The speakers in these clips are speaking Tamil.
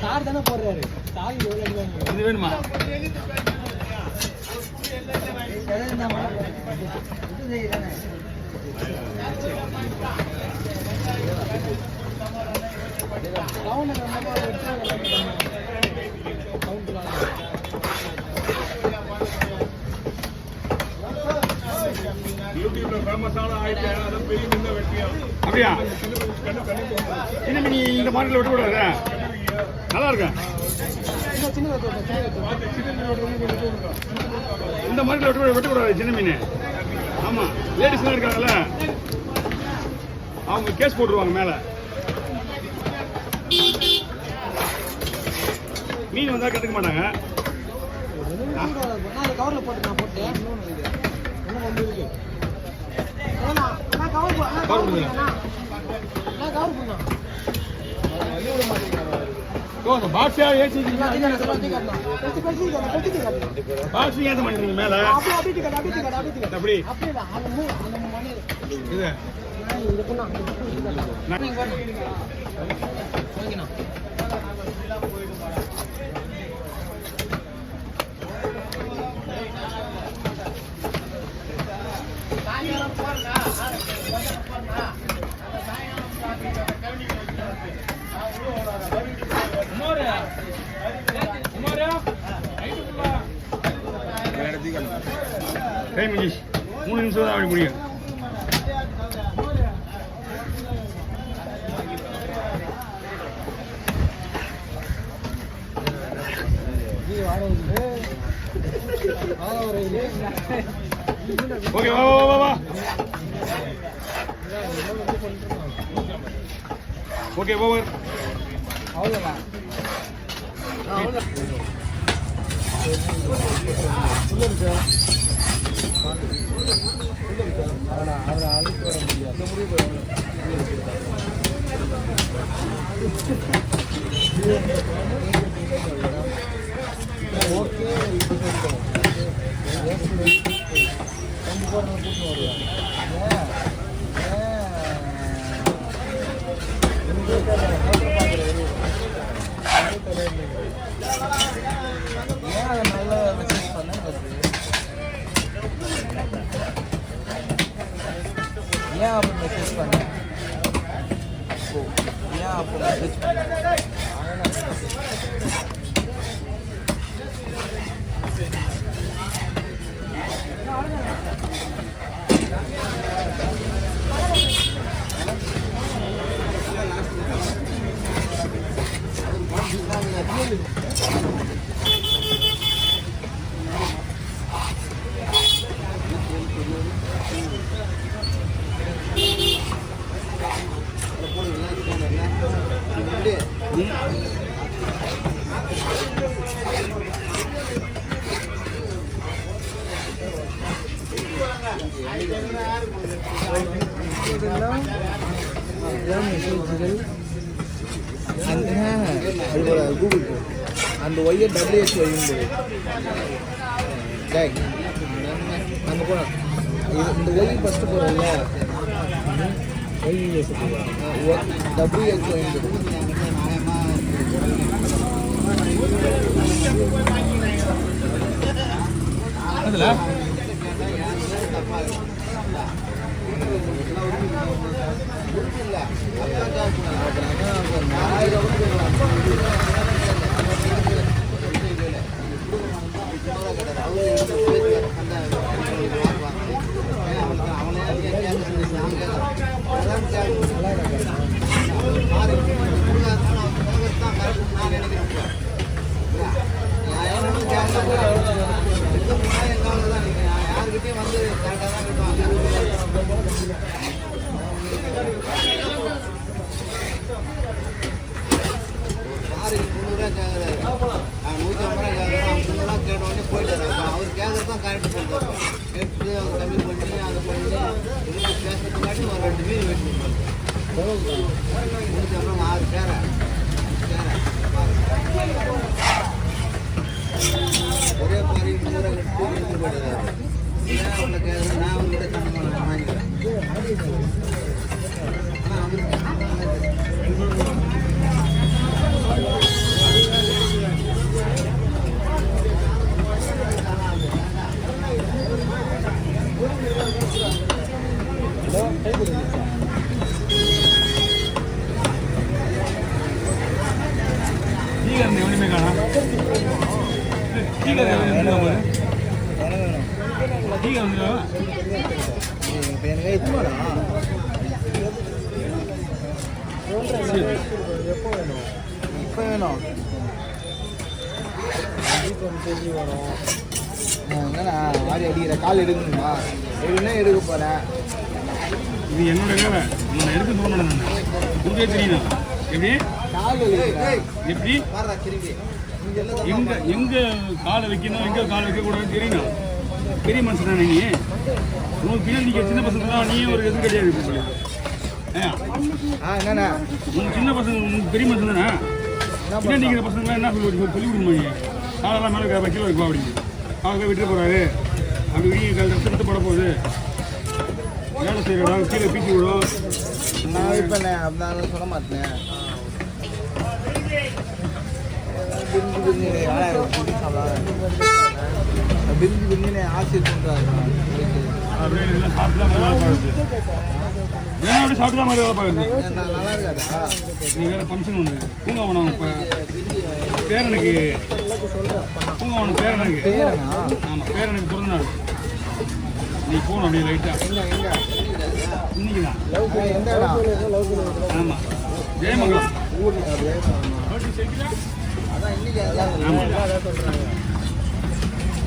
சார் தானே போடுறாரு. இது வேணுமா? அப்படியா? சின்ன மீன் இந்த மார்க்கெட்ல விட்டுக்கூடாது, நல்லா இருக்கேன். இந்த மார்க்கெட்ல விட்டுக்கூடாது சின்ன மீன். ஆமா, லேடிஸ்லாம் இருக்காங்கல்ல, அவங்க கேஸ் போட்டுருவாங்க மேல. மீன் வந்தா கட்டுக்க மாட்டாங்க. கவர்ல போட்டு நான் போட்டேன். பாக்ஸா ஏற்றிங்க ஏற்ற மாட்டேங்க மேல. அப்படி இது டைம் 3 நிமிஷம் தான் அப்படி முடியும். ஓகே, வா வா வா வா. Okay, over. அவ்வளோதான். அவரை அழைத்து வர முடியாது. ஓகே, நல்ல மெசேஜ் பண்ண ஏன் அப்படி மெசேஜ் பண்ண ஏன் அப்படி மெசேஜ் பண்ண கூகுள் அந்த ஒய்யை டபிள்யூஹெச் ஒய்யும்போது நம்ம கூட இந்த ஒய் ஃபஸ்ட்டு போகிறோம்ல டபிள்யூஹெச் ஒய்யும்போது அதில் யாருக்கிட்டையும் வந்து கரெக்டாக தான் கட்டுவாங்க. யாருக்கு 300 கேட்குறாரு, 150 கேட்குறோம், 300 கேட்டோடனே போயிட்டாரு. அவர் கேட்கறது தான் கரெக்ட் பண்ணுறாரு. கேட்டு அவர் கம்மி பண்ணி அதை பண்ணி இதுக்கு பேசுறதுக்காட்டி ஒரு 2 மீன் வெட்டி கொடுப்பாரு. 6 சேரை ஒரே பாரி 300 கட்டி எடுத்து போயிட்டாரு. ஏன் அவங்கள கேட்குறேன், நான் அவங்ககிட்ட சண்டை வாங்கிக்கிறேன். ஆனால் எப்போ வேணும்? இப்போ வேணும். தெரிஞ்சு வரும். என்னண்ணா ஆடி அடிக்கிற கால் எடுக்கணுமா? எடுக்க போகிறேன். இது என்னோட வேலை. நான் எடுக்க போக மாட்டேன். நான் உங்களுக்கே தெரியும் எப்படி கால் எப்படி எங்க காலை வைக்கணும் எங்க காலை வைக்கக்கூடாதுன்னு தெரியணும். பெரிய மனுஷன் தானே நீ. உனக்கு பின்னாடி நீங்க சின்ன பசங்க தான். நீயும் ஒரு எதுவும் கிடையாது. என்னண்ணா உனக்கு சின்ன பசங்க உனக்கு பெரிய மனுஷன் தானே. பின்னாடி நிற்கிற பசங்க என்ன சொல்லி கொடுக்கணுமா நீ? காலெல்லாம் மேலே கீழே வைப்பா அப்படின்னு அவங்க விட்டு போறாரு. அப்படி வீங்க எடுத்து போட போகுது. வேலை செய்யறா கீழே பீச்சி விடும். நான் வைப்பேன். அப்படின்னாலும் சொல்ல மாட்டேன். பிரிஞ்சு பிரிஞ்சு ஆசை பண்ணுறாரு. அப்படியே சாப்பிட்டு வேலை பார்க்குது. ஏன்னா அப்படி சாப்பிட்டு மாதிரி வேலை பார்க்குது. நல்லா இருக்காதா? நீ வேறு ஃபங்க்ஷன் ஒன்று பூங்காவனம் இப்போ பேரனுக்கு பூங்காவனம் பேரனுக்கு ஆமாம் பேரனுக்கு பிறந்தநாள். நீ போகணும் அப்படியே லைட்டாக இன்னைக்கு தான். ஆமாம் ஜெயமங்கலம்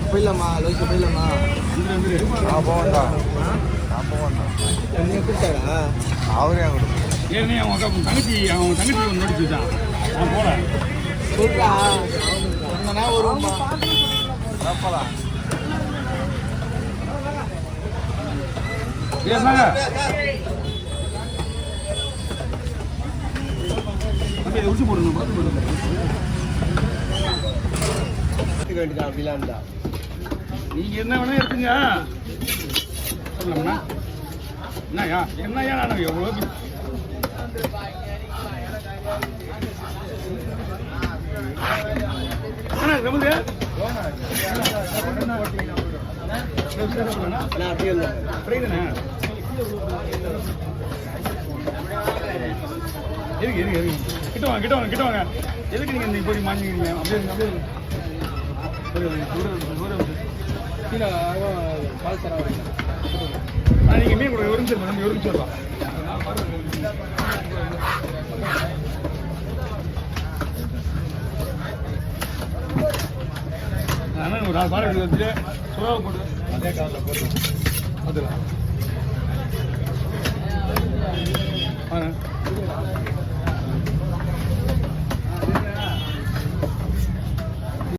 போயிடலாமா? லோக்கி போயிடலாமா? போவேண்டா. நான் போவேண்டா. நீங்கள் கூப்பிட்டாரா? அவரே என் கொடுக்கும். ஏற்கனவே அவங்க தங்கச்சி ஒன்று நடிச்சு வச்சான். அவன் போல சொல்றா ஒரு போலாம். பேசுனாங்க உச்சி போடணும். அப்படிலாம் இருந்தா நீங்க என்ன வேணா எடுத்துங்க. சொல்லலாம்ண்ணா என்னய்யா என்னய்யா நான் எவ்வளோ ரமது புரியுதுண்ணா. எதுக்கு எதுக்கு எதுக்கு கிட்ட வாங்க கிட்ட வாங்க. எதுக்கு நீங்கள் இந்த போய் மாஞ்சிக்கிறீங்க? அப்படியே கீழே பால் தர நீங்கள் மீன் கொடுங்க. ஒரு நிமிஷம் ஒரு நிமிஷம் வரலாம். ஆனால் ஒரு பால் எடுத்து சுறாவை போட்டு அதே காரில் போட்டு அதில்